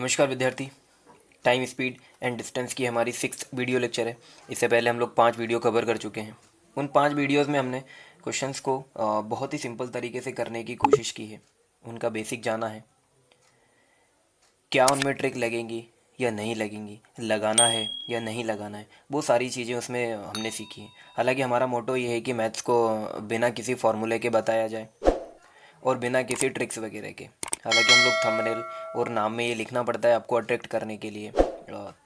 नमस्कार विद्यार्थी। Time speed and distance की हमारी 6th वीडियो लेक्चर है। इससे पहले हम लोग 5 वीडियो कवर कर चुके हैं। उन 5 वीडियोस में हमने क्वेश्चंस को बहुत ही सिंपल तरीके से करने की कोशिश की है। उनका बेसिक जाना है, क्या उनमें ट्रिक लगेंगी या नहीं लगेंगी, लगाना है या नहीं लगाना है, वो सारी चीज़ें उसमें हमने सीखी हैं। हालांकि हमारा मोटो ये है कि मैथ्स को बिना किसी फॉर्मूले के बताया जाए और बिना किसी ट्रिक्स वगैरह के। हालांकि हम लोग थंबनेल और नाम में ये लिखना पड़ता है आपको अट्रैक्ट करने के लिए।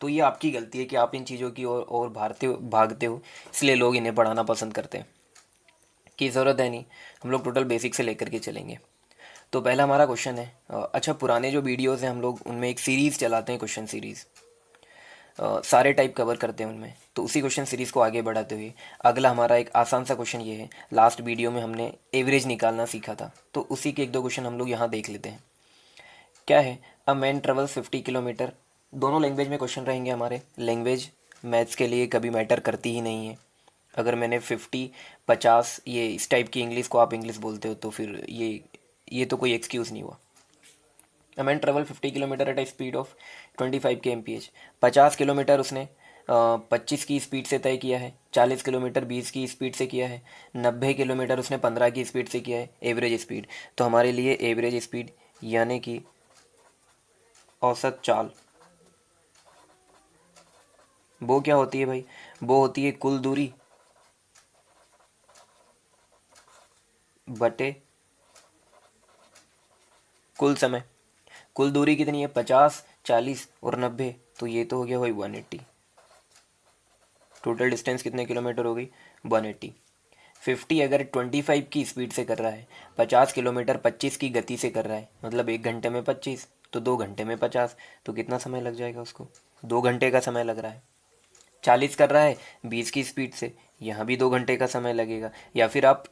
तो ये आपकी गलती है कि आप इन चीज़ों की ओर भागते हो, इसलिए लोग इन्हें पढ़ाना पसंद करते हैं। की ज़रूरत है नहीं, हम लोग टोटल बेसिक से लेकर के चलेंगे। तो पहला हमारा क्वेश्चन है, अच्छा पुराने जो वीडियोज़ हैं हम लोग उनमें एक सीरीज़ चलाते हैं, क्वेश्चन सीरीज़ सारे टाइप कवर करते हैं उनमें। तो उसी क्वेश्चन सीरीज़ को आगे बढ़ाते हुए अगला हमारा एक आसान सा क्वेश्चन ये है। लास्ट वीडियो में हमने एवरेज निकालना सीखा था, तो उसी के एक दो क्वेश्चन हम लोग यहाँ देख लेते हैं। क्या है, अ मैन ट्रेवल 50 किलोमीटर। दोनों लैंग्वेज में क्वेश्चन रहेंगे हमारे। लैंग्वेज मैथ्स के लिए कभी मैटर करती ही नहीं है। अगर मैंने 50, 50 ये इस टाइप की इंग्लिश को आप इंग्लिश बोलते हो तो फिर ये तो कोई एक्सक्यूज़ नहीं हुआ। A man travel 50 kilometre at a speed of 25 kmph। 50 kilometre उसने 25 की स्पीड से तय किया है। 40 किलोमीटर 20 की स्पीड से किया है। 90 किलोमीटर उसने 15 की स्पीड से किया है, एवरेज स्पीड। तो हमारे लिए एवरेज स्पीड यानी कि औसत चाल, वो क्या होती है भाई? वो होती है कुल दूरी बटे कुल समय। कुल दूरी कितनी है? 50, 40 और 90, तो ये तो हो गया भाई 180। टोटल डिस्टेंस कितने किलोमीटर हो गई? 180। 50 अगर 25 की स्पीड से कर रहा है, 50 किलोमीटर 25 की गति से कर रहा है, मतलब 1 घंटे में 25, तो 2 घंटे में 50, तो कितना समय लग जाएगा उसको? 2 घंटे का समय लग रहा है। 40 कर रहा है 20 की स्पीड से, यहाँ भी 2 घंटे का समय लगेगा। या फिर आप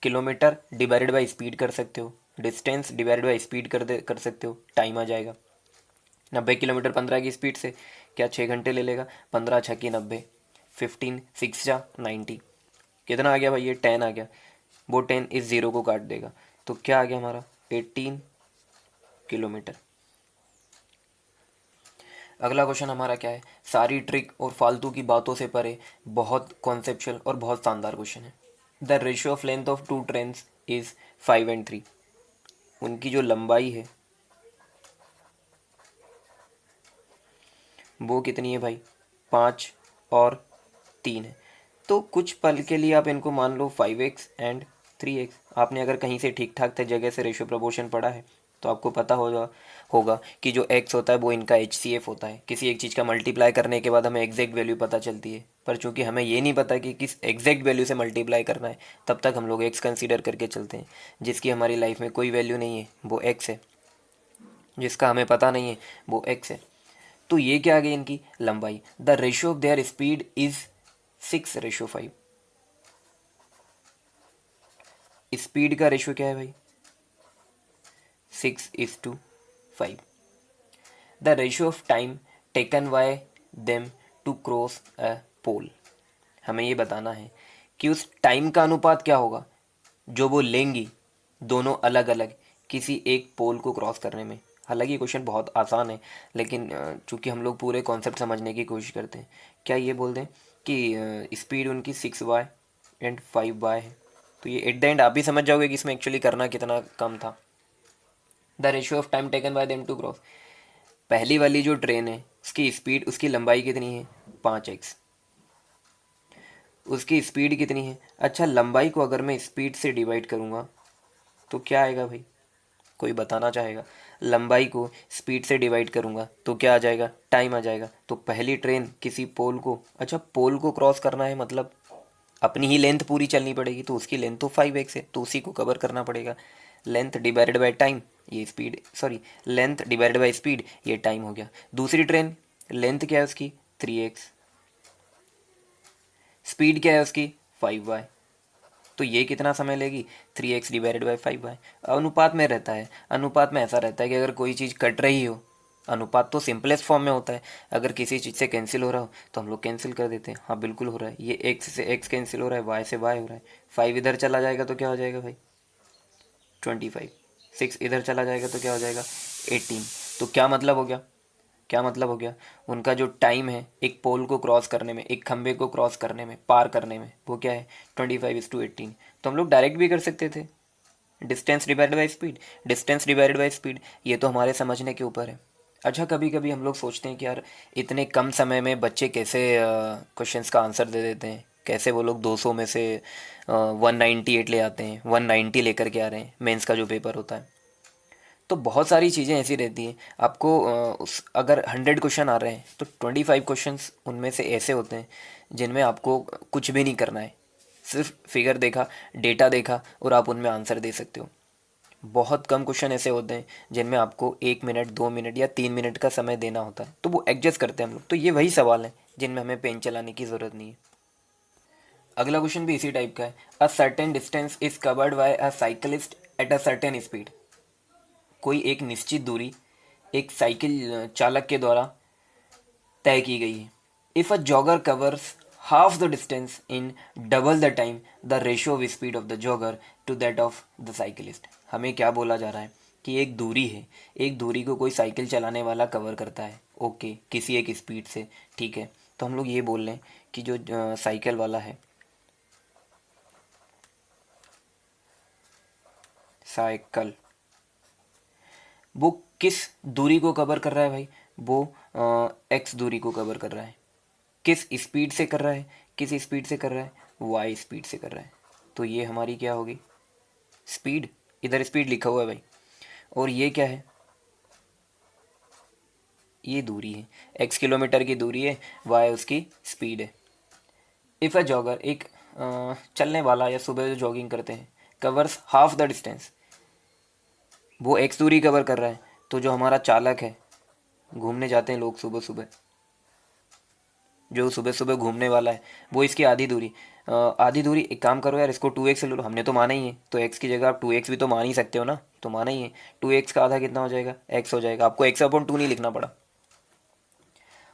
किलोमीटर डिवाइडेड बाई स्पीड कर सकते हो, डिस्टेंस डिवाइडेड बाई स्पीड कर सकते हो, टाइम आ जाएगा। 90 किलोमीटर 15 की स्पीड से क्या 6 घंटे ले लेगा? 15 छक्की 90, 15 6 जा 90। कितना आ गया भाई? ये 10 आ गया। वो 10 इस ज़ीरो को काट देगा, तो क्या आ गया हमारा? 18 किलोमीटर। अगला क्वेश्चन हमारा क्या है? सारी ट्रिक और फालतू की बातों से परे बहुत कॉन्सेप्चुअल और बहुत शानदार क्वेश्चन है। The ratio of length of two trains is 5 and 3। उनकी जो लंबाई है वो कितनी है भाई? 5 और 3 है। तो कुछ पल के लिए आप इनको मान लो 5x and 3x। आपने अगर कहीं से ठीक ठाक जगह से रेशियो प्रपोर्शन पढ़ा है तो आपको पता होगा कि जो x होता है वो इनका HCF होता है। किसी एक चीज़ का मल्टीप्लाई करने के बाद हमें एग्जैक्ट वैल्यू पता चलती है, पर चूंकि हमें ये नहीं पता कि किस एग्जैक्ट वैल्यू से मल्टीप्लाई करना है, तब तक हम लोग x कंसीडर करके चलते हैं। जिसकी हमारी लाइफ में कोई वैल्यू नहीं है वो x है, जिसका हमें पता नहीं है वो x है। तो ये क्या आ गई इनकी लंबाई? The ratio of their speed is 6:5। Speed का रेशियो क्या है भाई? 6:5। The ratio of time taken by them to cross a pole. हमें ये बताना है कि उस टाइम का अनुपात क्या होगा जो वो लेंगी दोनों अलग अलग किसी एक पोल को क्रॉस करने में। हालांकि ये क्वेश्चन बहुत आसान है, लेकिन चूंकि हम लोग पूरे कॉन्सेप्ट समझने की कोशिश करते हैं, क्या ये बोल दें कि स्पीड उनकी 6y and 5y है, तो ये एट द एंड आप भी समझ जाओगे कि इसमें एक्चुअली करना कितना कम था। The ratio of time taken by them to cross. पहली वाली जो ट्रेन है उसकी स्पीड, उसकी लंबाई कितनी है? 5x। उसकी स्पीड कितनी है? अच्छा, लंबाई को अगर मैं स्पीड से डिवाइड करूँगा तो क्या आएगा भाई? कोई बताना चाहेगा? लंबाई को स्पीड से डिवाइड करूँगा तो क्या आ जाएगा? टाइम आ जाएगा। तो पहली ट्रेन किसी पोल को, अच्छा पोल को क्रॉस करना है मतलब अपनी ही लेंथ पूरी चलनी पड़ेगी, तो उसकी लेंथ तो 5x है, तो उसी को कवर करना पड़ेगा। लेंथ डिवाइडेड बाय टाइम, ये speed, sorry length divided by speed, ये टाइम हो गया। दूसरी ट्रेन लेंथ क्या है उसकी? 3x। स्पीड क्या है उसकी? 5y। तो ये कितना समय लेगी? 3x divided by 5y। अनुपात में रहता है। अनुपात में ऐसा रहता है कि अगर कोई चीज़ कट रही हो, अनुपात तो सिंपलेस्ट फॉर्म में होता है, अगर किसी चीज़ से कैंसिल हो रहा हो तो हम लोग कैंसिल कर देते हैं। हाँ बिल्कुल हो रहा है, ये x से x कैंसिल हो रहा है, y से y हो रहा है। 5 इधर चला जाएगा तो क्या हो जाएगा भाई? 25। 6 इधर चला जाएगा तो क्या हो जाएगा? 18। तो क्या मतलब हो गया? क्या मतलब हो गया, उनका जो टाइम है एक पोल को क्रॉस करने में, एक खंबे को क्रॉस करने में, पार करने में, वो क्या है 25:18। तो हम लोग डायरेक्ट भी कर सकते थे, distance divided by speed, distance divided by speed, ये तो हमारे समझने के ऊपर है। अच्छा, कभी कभी हम लोग सोचते हैं कि यार इतने कम समय में बच्चे कैसे क्वेश्चंस का आंसर दे देते हैं, कैसे वो लोग 200 में से 198 ले आते हैं, 190 लेकर के आ रहे हैं मेंस का जो पेपर होता है। तो बहुत सारी चीज़ें ऐसी रहती हैं आपको, उस अगर 100 क्वेश्चन आ रहे हैं तो 25 क्वेश्चंस उनमें से ऐसे होते हैं जिनमें आपको कुछ भी नहीं करना है, सिर्फ फिगर देखा, डेटा देखा और आप उनमें आंसर दे सकते हो। बहुत कम क्वेश्चन ऐसे होते हैं जिनमें आपको 1 मिनट, 2 मिनट या 3 मिनट का समय देना होता है, तो वो एडजस्ट करते हैं हम लोग। तो ये वही सवाल है जिनमें हमें पेन चलाने की ज़रूरत नहीं है। अगला क्वेश्चन भी इसी टाइप का है। A certain distance is covered by a cyclist at a certain speed. कोई एक निश्चित दूरी एक साइकिल चालक के द्वारा तय की गई है। If a jogger covers half the distance in double the time, the ratio of speed of the jogger to that of the cyclist. हमें क्या बोला जा रहा है कि एक दूरी है, एक दूरी को कोई साइकिल चलाने वाला कवर करता है, ओके, किसी एक स्पीड से, ठीक है। तो हम लोग ये बोल रहे हैं कि जो साइकिल वाला है, साइकिल, वो किस दूरी को कवर कर रहा है भाई, वो एक्स दूरी को कवर कर रहा है। किस स्पीड से कर रहा है, किस स्पीड से कर रहा है, वाई स्पीड से कर रहा है। तो ये हमारी क्या होगी, स्पीड, इधर स्पीड लिखा हुआ है भाई, और ये क्या है, ये दूरी है, एक्स किलोमीटर की दूरी है, वाई उसकी स्पीड है। इफ़ अ जॉगर, एक चलने वाला या सुबह जो जॉगिंग करते हैं, कवर्स हाफ द डिस्टेंस, वो एक्स दूरी कवर कर रहा है। तो जो हमारा चालक है, घूमने जाते हैं लोग सुबह सुबह, जो सुबह सुबह घूमने वाला है, वो इसकी आधी दूरी, आधी दूरी, एक काम करो यार, इसको 2x ले लो, हमने तो माना ही है, तो x की जगह आप 2x भी तो मान ही सकते हो ना, तो माना ही है। 2x का आधा कितना हो जाएगा, x हो जाएगा, आपको x/2 नहीं लिखना पड़ा।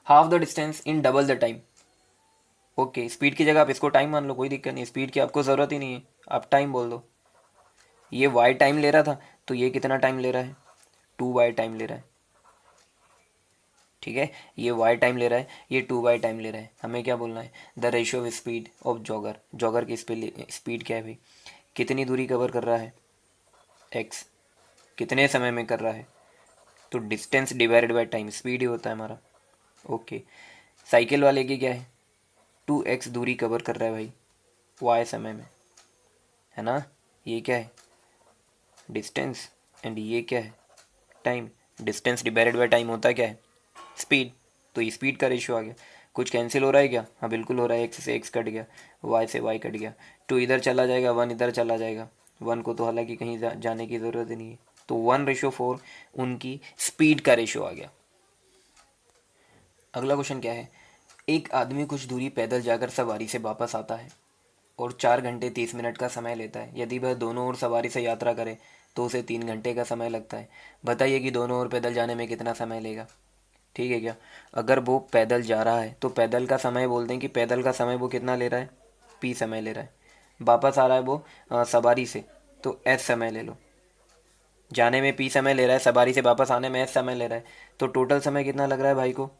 Half the distance in double the time, okay, speed की जगह आप इसको टाइम मान लो, कोई दिक्कत नहीं, स्पीड की आपको ज़रूरत ही नहीं है, आप टाइम बोल दो। ये वाई टाइम ले रहा था, तो ये कितना टाइम ले रहा है, 2y टाइम ले रहा है, ठीक है। ये y टाइम ले रहा है, ये 2y टाइम ले रहा है। हमें क्या बोलना है, the ratio of speed of jogger, jogger की स्पीड क्या है भाई, कितनी दूरी कवर कर रहा है, x, कितने समय में कर रहा है, तो distance divided by time, speed ही होता है हमारा, ओके। साइकिल वाले की क्या है, 2x दूरी कवर कर रहा है भाई, y समय में, है ना। ये क्या है, डिस्टेंस, एंड ये क्या है, time. Distance divided by time होता है क्या है, स्पीड। तो स्पीड का रेशियो आ गया। कुछ कैंसिल हो रहा है क्या, हाँ बिल्कुल हो रहा है, एक्स से एक्स कट गया, वाई से वाई कट गया, 2 इधर चला जाएगा, 1 इधर चला जाएगा, 1 को तो हालांकि कहीं जाने की ज़रूरत ही नहीं है, तो 1:4 उनकी स्पीड का रेशियो आ गया। अगला क्वेश्चन क्या है, एक आदमी कुछ दूरी पैदल जाकर सवारी से वापस आता है और 4 घंटे 30 मिनट का समय लेता है। यदि वह दोनों ओर सवारी से यात्रा करे तो उसे 3 घंटे का समय लगता है। बताइए कि दोनों ओर पैदल जाने में कितना समय लेगा, ठीक है क्या। अगर वो पैदल जा रहा है तो पैदल का समय बोल दें कि पैदल का समय वो कितना ले रहा है, p समय ले रहा है। वापस आ रहा है वो सवारी से, तो s समय ले लो। जाने में p समय ले रहा है, सवारी से वापस आने में s समय ले रहा है, तो टोटल समय कितना लग रहा है भाई को,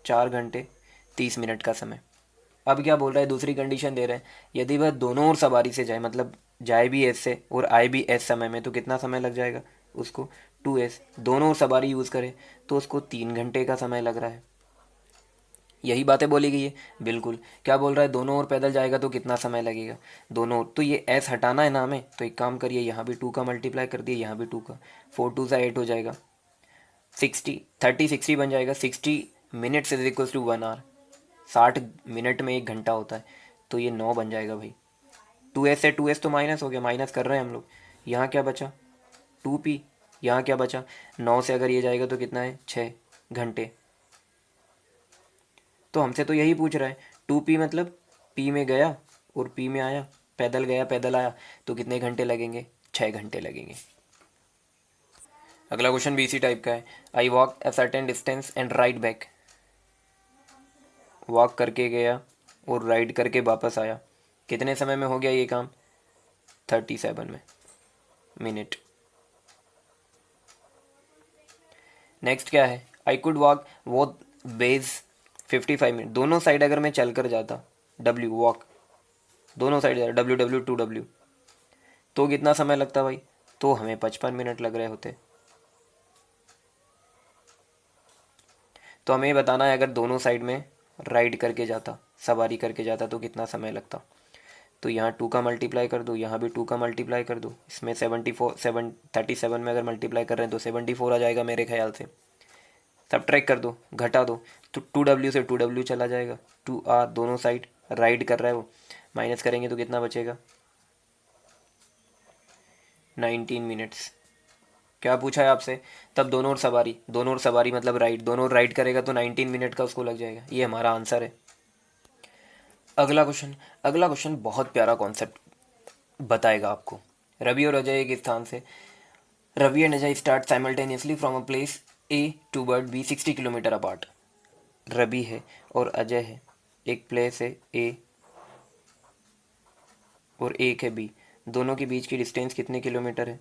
4 घंटे 30 मिनट का समय। अब क्या बोल रहा है, दूसरी कंडीशन दे रहे हैं, यदि वह दोनों ओर सवारी से जाए, मतलब जाए भी एस से और आए भी एस समय में, तो कितना समय लग जाएगा उसको, 2s। दोनों ओर सवारी यूज़ करे तो उसको 3 घंटे का समय लग रहा है। यही बातें बोली गई है, बिल्कुल। क्या बोल रहा है, दोनों ओर पैदल जाएगा तो कितना समय लगेगा, दोनों ओर, तो ये एस हटाना है ना हमें, तो एक काम करिए, यहाँ भी 2 का मल्टीप्लाई कर दिए, यहाँ भी 2 का, 4 2 8 हो जाएगा, 60 बन जाएगा। 60 minutes is equal to 1 hour, 60 minute में 1 घंटा होता है, तो ये 9 बन जाएगा भाई। 2s से 2s तो माइनस हो गया, माइनस कर रहे हैं हम लोग। यहाँ क्या बचा, 2p, यहाँ क्या बचा, 9 से अगर ये जाएगा तो कितना है, 6 घंटे। तो हमसे तो यही पूछ रहा है, 2p मतलब p में गया और p में आया, पैदल गया पैदल आया, तो कितने घंटे लगेंगे, 6 घंटे लगेंगे। अगला क्वेश्चन भी इसी टाइप का है। I walk a certain distance and ride back, walk करके गया और राइड करके वापस आया, कितने समय में हो गया ये काम, 37 मिनट। नेक्स्ट क्या है, आई कुड वॉक वो बेज 55 मिनट, दोनों साइड अगर मैं चल कर जाता, W वॉक, दोनों साइड जाता, W तो कितना समय लगता भाई? तो हमें 55 मिनट लग रहे होते। तो हमें ये बताना है अगर दोनों साइड में राइड करके जाता, सवारी करके जाता, तो कितना समय लगता। तो यहाँ 2 का मल्टीप्लाई कर दो, यहाँ भी 2 का मल्टीप्लाई कर दो, इसमें 37 में अगर मल्टीप्लाई कर रहे हैं तो 74 आ जाएगा मेरे ख्याल से। सब ट्रैक कर दो, घटा दो, तो 2W से 2W चला जाएगा, 2R दोनों साइड राइड कर रहा है वो, माइनस करेंगे तो कितना बचेगा? 19 मिनट्स। क्या पूछा है आपसे? तब दोनों ओर सवारी मतलब राइड, दोनों ओर राइड करेगा तो 19 मिनट का उसको लग जाएगा। ये हमारा आंसर है। अगला क्वेश्चन बहुत प्यारा कॉन्सेप्ट बताएगा आपको। रवि और अजय एक स्थान से, Ravi and Ajay start simultaneously from a place A towards B 60 kilometre apart. Ravi है और अजय है, एक प्लेस है ए और एक है बी, दोनों के बीच की डिस्टेंस कितने किलोमीटर है?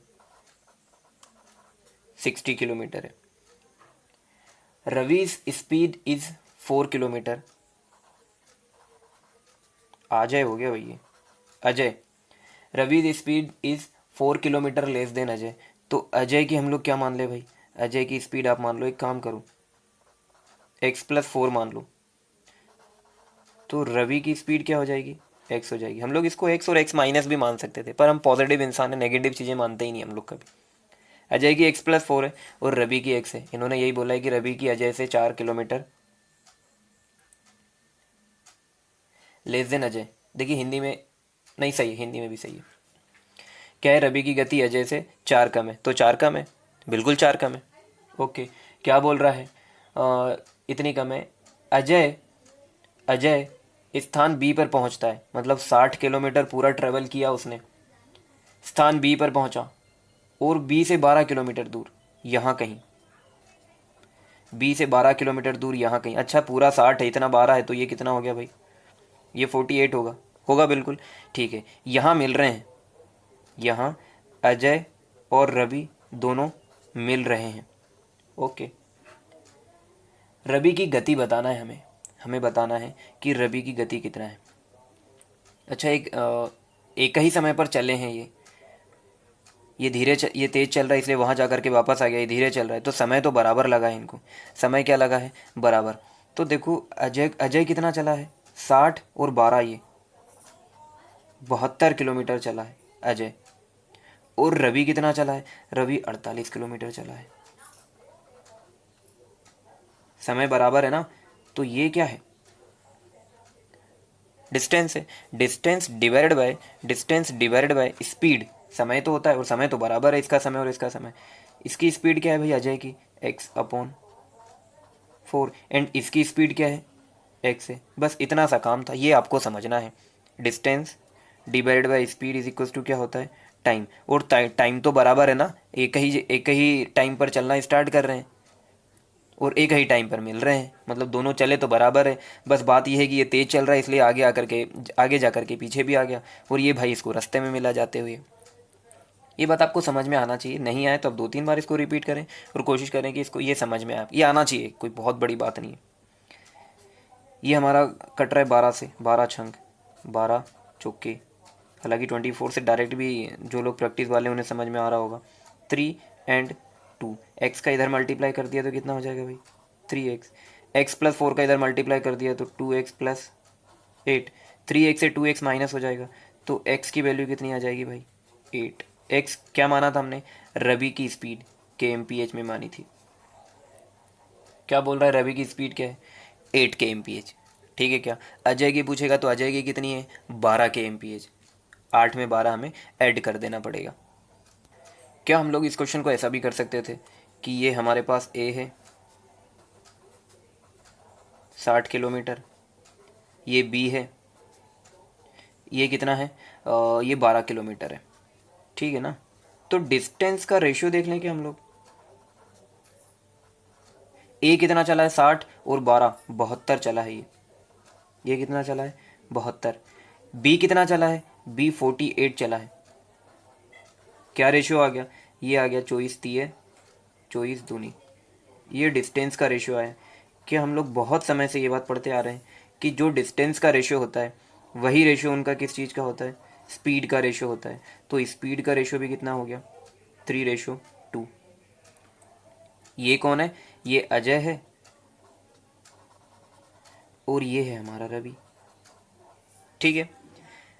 60 किलोमीटर है। Ravi's speed is 4 kilometre. Ajay हो गया भैया, Ajay, Ravi's speed is 4 kilometre less than Ajay. तो अजय की हम लोग क्या मान ले भाई? अजय की स्पीड आप मान लो, एक काम करो, x+4 मान लो, तो रवि की स्पीड क्या हो जाएगी? x हो जाएगी। हम लोग इसको x और x- भी मान सकते थे, पर हम पॉजिटिव इंसान है, नेगेटिव चीज़ें मानते ही नहीं हम लोग कभी। अजय की x+4 है और रवि की x है। इन्होंने यही बोला है कि रवि की अजय से 4 किलोमीटर लेस देन अजय। देखिए हिंदी में नहीं सही है, हिंदी में भी सही है। क्या है? रवि की गति अजय से 4 कम है, तो 4 कम है, बिल्कुल 4 कम है। ओके, क्या बोल रहा है? इतनी कम है। अजय अजय स्थान बी पर पहुंचता है, मतलब 60 किलोमीटर पूरा ट्रेवल किया उसने, स्थान बी पर पहुंचा, और बी से 12 किलोमीटर दूर यहाँ कहीं, बी से 12 किलोमीटर दूर यहाँ कहीं। अच्छा पूरा 60 है, इतना 12 है, तो ये कितना हो गया भाई? ये 48 होगा, होगा बिल्कुल। ठीक है, यहाँ मिल रहे हैं, यहाँ अजय और रवि दोनों मिल रहे हैं। ओके, रवि की गति बताना है हमें, हमें बताना है कि रवि की गति कितना है। अच्छा एक ही समय पर चले हैं ये ये तेज चल रहा है इसलिए वहाँ जा कर के वापस आ गया, ये धीरे चल रहा है, तो समय तो बराबर लगा है इनको। समय क्या लगा है? बराबर। तो देखो अजय अजय कितना चला है? 60 और 12, ये 72 किलोमीटर चला है अजय। और रवि कितना चला है? रवि 48 किलोमीटर चला है। समय बराबर है ना, तो ये क्या है? डिस्टेंस है। Distance divided by speed. समय तो होता है और समय तो बराबर है, इसका समय और इसका समय। इसकी स्पीड क्या है भाई अजय की? x/4, एंड इसकी स्पीड क्या है? x है। बस इतना सा काम था, ये आपको समझना है। Distance divided by speed is equal to क्या होता है? टाइम। और टाइम तो बराबर है ना, एक ही टाइम पर चलना स्टार्ट कर रहे हैं और एक ही टाइम पर मिल रहे हैं, मतलब दोनों चले तो बराबर है। बस बात यह है कि ये तेज़ चल रहा है इसलिए आगे जा कर के पीछे भी आ गया, और ये भाई इसको रास्ते में मिला जाते हुए। ये बात आपको समझ में आना चाहिए, नहीं आए तो अब 2-3 बार इसको रिपीट करें और कोशिश करें कि इसको ये समझ में आए, ये आना चाहिए, कोई बहुत बड़ी बात नहीं है। ये हमारा कट रहा है 12 से, 12 छंग, 12 चौके। हालांकि 24 से डायरेक्ट भी जो लोग प्रैक्टिस वाले उन्हें समझ में आ रहा होगा। 3 एंड 2, एक्स का इधर मल्टीप्लाई कर दिया तो कितना हो जाएगा भाई? 3x। x+4 का इधर मल्टीप्लाई कर दिया तो 2x+8। 3x से 2x माइनस हो जाएगा, तो x की वैल्यू कितनी आ जाएगी भाई? 8। x क्या माना था हमने? रवि की स्पीड kmph में मानी थी। क्या बोल रहा है? रवि की स्पीड क्या है? 8 kmph। ठीक है, क्या अजय की पूछेगा तो अजय की कितनी है? 12 kmph। 8 में 12 हमें ऐड कर देना पड़ेगा। क्या हम लोग इस क्वेश्चन को ऐसा भी कर सकते थे कि ये हमारे पास ए है 60 किलोमीटर, ये बी है, ये कितना है? ये 12 किलोमीटर है, ठीक है ना। तो डिस्टेंस का रेशियो देख लें कि हम लोग, ए कितना चला है? 60 और 12, 72 चला है ये कितना चला है? 72। बी कितना चला है? बी 48 चला है। क्या रेशियो आ गया? ये आ गया 24 तिये 24 दूनी ये डिस्टेंस का रेशियो है कि हम लोग बहुत समय से ये बात पढ़ते आ रहे हैं कि जो डिस्टेंस का रेशियो होता है वही रेशियो उनका किस चीज़ का होता है, स्पीड का रेशियो होता है। तो स्पीड का रेशियो भी कितना हो गया, 3:2। ये कौन है, ये अजय है और ये है हमारा रवि। ठीक है,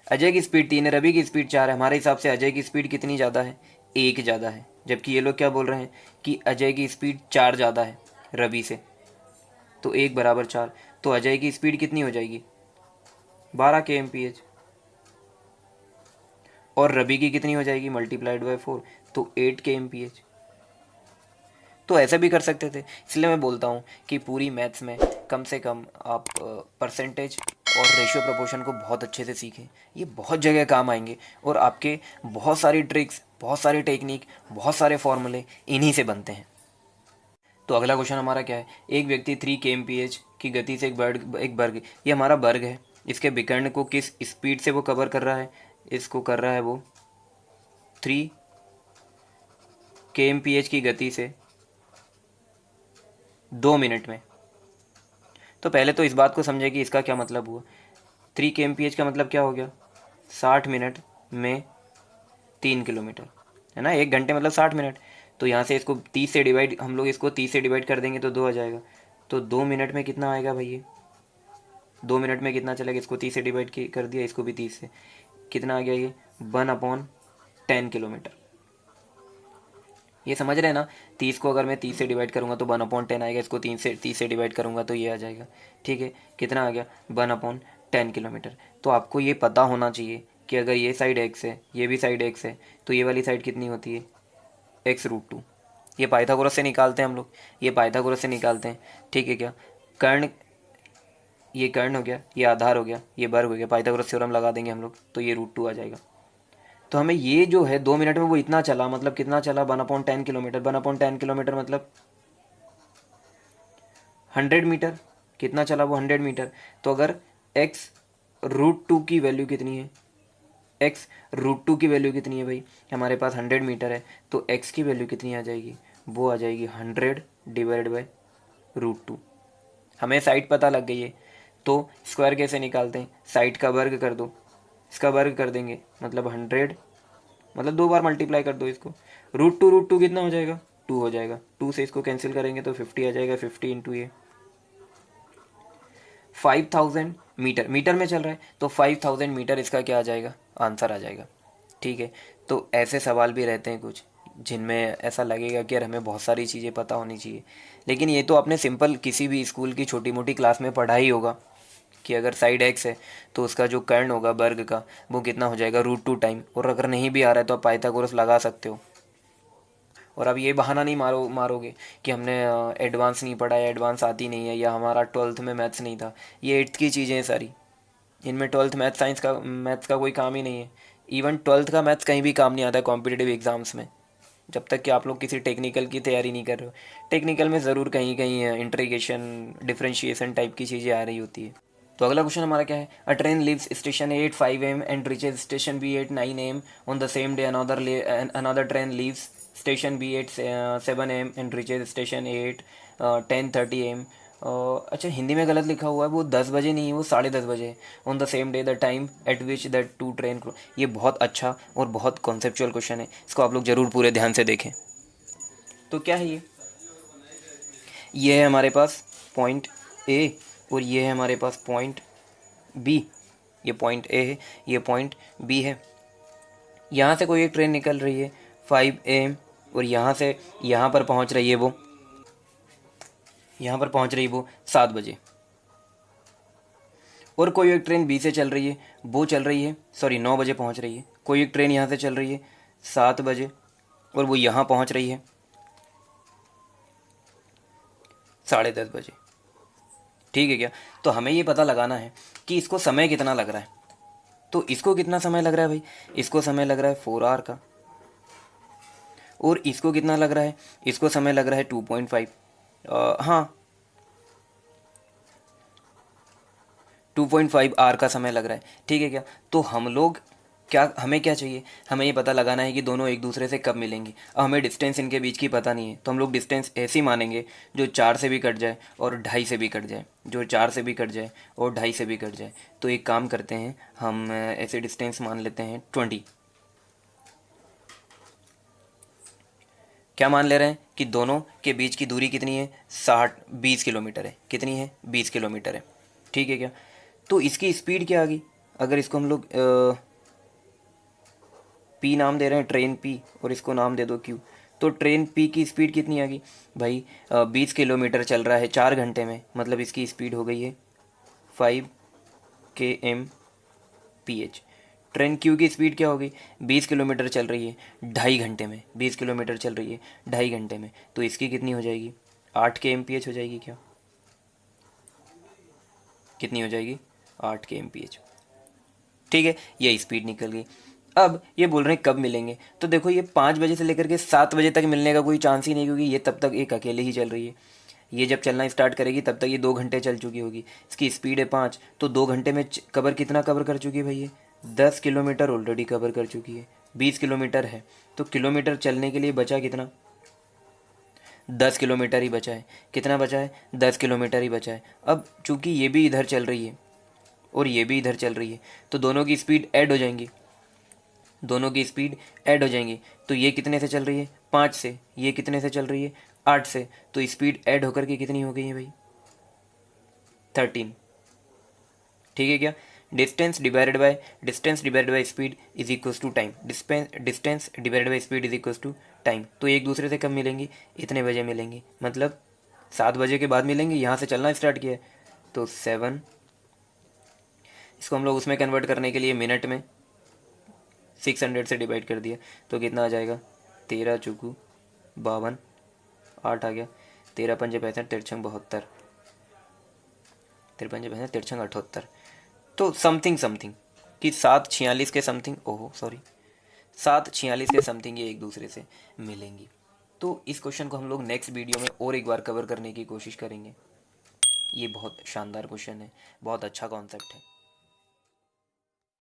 अजय की स्पीड 3 है, रवि की स्पीड 4 है। हमारे हिसाब से अजय की स्पीड कितनी ज़्यादा है, 1 ज़्यादा है। जबकि ये लोग क्या बोल रहे हैं कि अजय की स्पीड 4 ज़्यादा है रवि से, तो 1 = 4। तो अजय की स्पीड कितनी हो जाएगी, 12 kmph, और रवि की कितनी हो जाएगी, ×4, तो 8 kmph। तो ऐसा भी कर सकते थे। इसलिए मैं बोलता हूँ कि पूरी मैथ्स में कम से कम आप परसेंटेज और रेशियो प्रोपोर्शन को बहुत अच्छे से सीखें। ये बहुत जगह काम आएंगे और आपके बहुत सारी ट्रिक्स, बहुत सारे टेक्निक, बहुत सारे फॉर्मूले इन्हीं से बनते हैं। तो अगला क्वेश्चन हमारा क्या है, एक व्यक्ति 3 kmph की गति से एक वर्ग, ये हमारा वर्ग है, इसके विकर्ण को किस स्पीड से वो कवर कर रहा है, इसको कर रहा है वो 3 kmph की गति से 2 मिनट में। तो पहले तो इस बात को समझे कि इसका क्या मतलब हुआ। 3 kmph का मतलब क्या हो गया, 60 मिनट में 3 किलोमीटर, है ना। 1 घंटे मतलब 60 मिनट। तो यहाँ से इसको 30 से डिवाइड, हम लोग इसको 30 से डिवाइड कर देंगे तो 2 आ जाएगा। तो 2 मिनट में कितना आएगा भाई, ये 2 मिनट में कितना चलेगा, इसको 30 से डिवाइड कर दिया, इसको भी 30 से, कितना आ गया ये 1/10 किलोमीटर। ये समझ रहे हैं ना, 30 को अगर मैं 30 से डिवाइड करूँगा तो 1/10 आएगा, इसको 30 से डिवाइड करूँगा तो ये आ जाएगा। ठीक है, कितना आ गया, 1/10 किलोमीटर। तो आपको ये पता होना चाहिए कि अगर ये साइड x है, ये भी साइड x है, तो ये वाली साइड कितनी होती है, x√2। ये पाइथागोरस से निकालते हैं हम लोग, ये पाइथागोरस से निकालते हैं। ठीक है क्या, कर्ण, ये कर्ण हो गया, ये आधार हो गया, ये वर्ग हो गया, पाइथागोरस थ्योरम लगा देंगे हम लोग तो ये √2 आ जाएगा। तो हमें ये जो है 2 मिनट में वो इतना चला, मतलब कितना चला, 1/10 किलोमीटर। 1/10 किलोमीटर मतलब 100 मीटर। कितना चला वो, 100 मीटर। तो अगर x√2 की वैल्यू कितनी है, x√2 की वैल्यू कितनी है भाई, हमारे पास 100 मीटर है, तो x की वैल्यू कितनी आ जाएगी, वो आ जाएगी 100/√2। हमें साइड पता लग गई है, तो स्क्वायर कैसे निकालते हैं, साइड का वर्ग कर दो, इसका वर्ग कर देंगे, मतलब 100, मतलब 2 बार मल्टीप्लाई कर दो इसको। √2 कितना हो जाएगा, 2 हो जाएगा। 2 से इसको कैंसिल करेंगे तो 50 आ जाएगा, 50 इंटू ये 5000 मीटर, मीटर में चल रहा है तो 5000 मीटर इसका क्या आ जाएगा, आंसर आ जाएगा। ठीक है, तो ऐसे सवाल भी रहते हैं कुछ जिनमें ऐसा लगेगा कि यार हमें बहुत सारी चीज़ें पता होनी चाहिए, लेकिन ये तो आपने सिंपल किसी भी स्कूल की छोटी मोटी क्लास में पढ़ा ही होगा कि अगर साइड x है तो उसका जो कर्ण होगा वर्ग का वो कितना हो जाएगा, √2 टाइम। और अगर नहीं भी आ रहा है तो आप पाइथागोरस लगा सकते हो। और अब ये बहाना नहीं मारोगे कि हमने एडवांस नहीं पढ़ा है, एडवांस आती नहीं है, या हमारा 12th में मैथ्स नहीं था। ये 8th की चीज़ें हैं सारी, इनमें 12th मैथ्स का कोई काम ही नहीं है। इवन 12th का मैथ्स कहीं भी काम नहीं आता है कॉम्पिटिटिव एग्ज़ाम्स में, जब तक कि आप लोग किसी टेक्निकल की तैयारी नहीं कर रहे हो। टेक्निकल में ज़रूर कहीं कहीं इंटीग्रेशन, डिफरेंशिएशन टाइप की चीज़ें आ रही होती है। तो अगला क्वेश्चन हमारा क्या है, अ train leaves station A at 5 AM and reaches station B at 9 AM on the same day. Another train leaves station B at 7 AM and reaches station A at 10:30 AM। अच्छा, हिंदी में गलत लिखा हुआ है, वो 10 बजे नहीं है, वो 10:30 बजे है। On the same day the time at which that two train. ये बहुत अच्छा और बहुत कॉन्सेप्चुअल क्वेश्चन है, इसको आप लोग ज़रूर पूरे ध्यान से देखें। तो क्या है ये है हमारे पास पॉइंट A और ये है हमारे पास पॉइंट B। ये पॉइंट A है, ये पॉइंट B है। यहाँ से कोई एक ट्रेन निकल रही है 5 AM और यहाँ से यहाँ पर पहुँच रही है वो, यहाँ पर पहुँच रही है वो 7 बजे। और कोई एक ट्रेन B से चल रही है, वो चल रही है, सॉरी 9 बजे पहुँच रही है। कोई एक ट्रेन यहाँ से चल रही है 7 बजे और वो यहाँ पहुँच रही है 10:30 बजे। ठीक है क्या, तो हमें ये पता लगाना है कि इसको समय कितना लग रहा है। तो इसको कितना समय लग रहा है भाई, इसको समय लग रहा है 4 आवर का। और इसको कितना लग रहा है, इसको समय लग रहा है 2.5, हाँ 2.5 आवर का समय लग रहा है। ठीक है क्या, तो हम लोग क्या हमें क्या चाहिए, हमें ये पता लगाना है कि दोनों एक दूसरे से कब मिलेंगे। अब हमें डिस्टेंस इनके बीच की पता नहीं है, तो हम लोग डिस्टेंस ऐसे ही मानेंगे जो 4 से भी कट जाए और 2.5 से भी कट जाए, जो 4 से भी कट जाए और 2.5 से भी कट जाए। तो एक काम करते हैं, हम ऐसे डिस्टेंस मान लेते हैं 20। क्या मान ले रहे हैं कि दोनों के बीच की दूरी कितनी है, 20 किलोमीटर है। कितनी है, 20 किलोमीटर है। ठीक है क्या। तो इसकी स्पीड क्या आ गई, अगर इसको हम लोग पी नाम दे रहे हैं, ट्रेन पी, और इसको नाम दे दो क्यू। तो ट्रेन पी की स्पीड कितनी आ गई भाई, 20 किलोमीटर चल रहा है 4 घंटे में, मतलब इसकी स्पीड हो गई है 5 kmph। ट्रेन क्यू की स्पीड क्या होगी, 20 किलोमीटर चल रही है 2.5 घंटे में, 20 किलोमीटर चल रही है 2.5 घंटे में, तो इसकी कितनी हो जाएगी, 8 kmph हो जाएगी। क्या कितनी हो जाएगी, 8 kmph। ठीक है, ये स्पीड निकल गई। अब ये बोल रहे हैं कब मिलेंगे, तो देखो ये 5 बजे से लेकर के 7 बजे तक मिलने का कोई चांस ही नहीं, क्योंकि ये तब तक एक अकेले ही चल रही है। ये जब चलना स्टार्ट करेगी तब तक ये 2 घंटे चल चुकी होगी। इसकी स्पीड है 5, तो 2 घंटे में कवर कितना कवर कर चुकी है भाई, ये 10 किलोमीटर ऑलरेडी कवर कर चुकी है। 20 किलोमीटर है, तो किलोमीटर चलने के लिए बचा कितना, 10 किलोमीटर ही बचा है। कितना बचा है, 10 किलोमीटर ही बचा है। अब चूंकि ये भी इधर चल रही है और ये भी इधर चल रही है, तो दोनों की स्पीड ऐड हो जाएंगी, दोनों की स्पीड ऐड हो जाएंगी। तो ये कितने से चल रही है, 5 से, ये कितने से चल रही है, 8 से, तो स्पीड ऐड होकर के कितनी हो गई है भाई, 13। ठीक है क्या। Distance divided by speed is equals to time, distance divided by speed is equals to time. तो एक दूसरे से कब मिलेंगी, इतने बजे मिलेंगी, मतलब 7 बजे के बाद मिलेंगी। यहाँ से चलना स्टार्ट किया है तो 7, इसको हम लोग उसमें कन्वर्ट करने के लिए मिनट में 600 से डिवाइड कर दिया, तो कितना आ जाएगा, 13 चौकू 52, 8 आ गया, 13 पंजे 65, 13 72, 13 पंजे 65, 13 78। तो समथिंग समथिंग कि 7:46 के समथिंग, ओहो सॉरी, 7:46 के समथिंग ये एक दूसरे से मिलेंगी। तो इस क्वेश्चन को हम लोग नेक्स्ट वीडियो में और एक बार कवर करने की कोशिश करेंगे। ये बहुत शानदार क्वेश्चन है, बहुत अच्छा कॉन्सेप्ट है।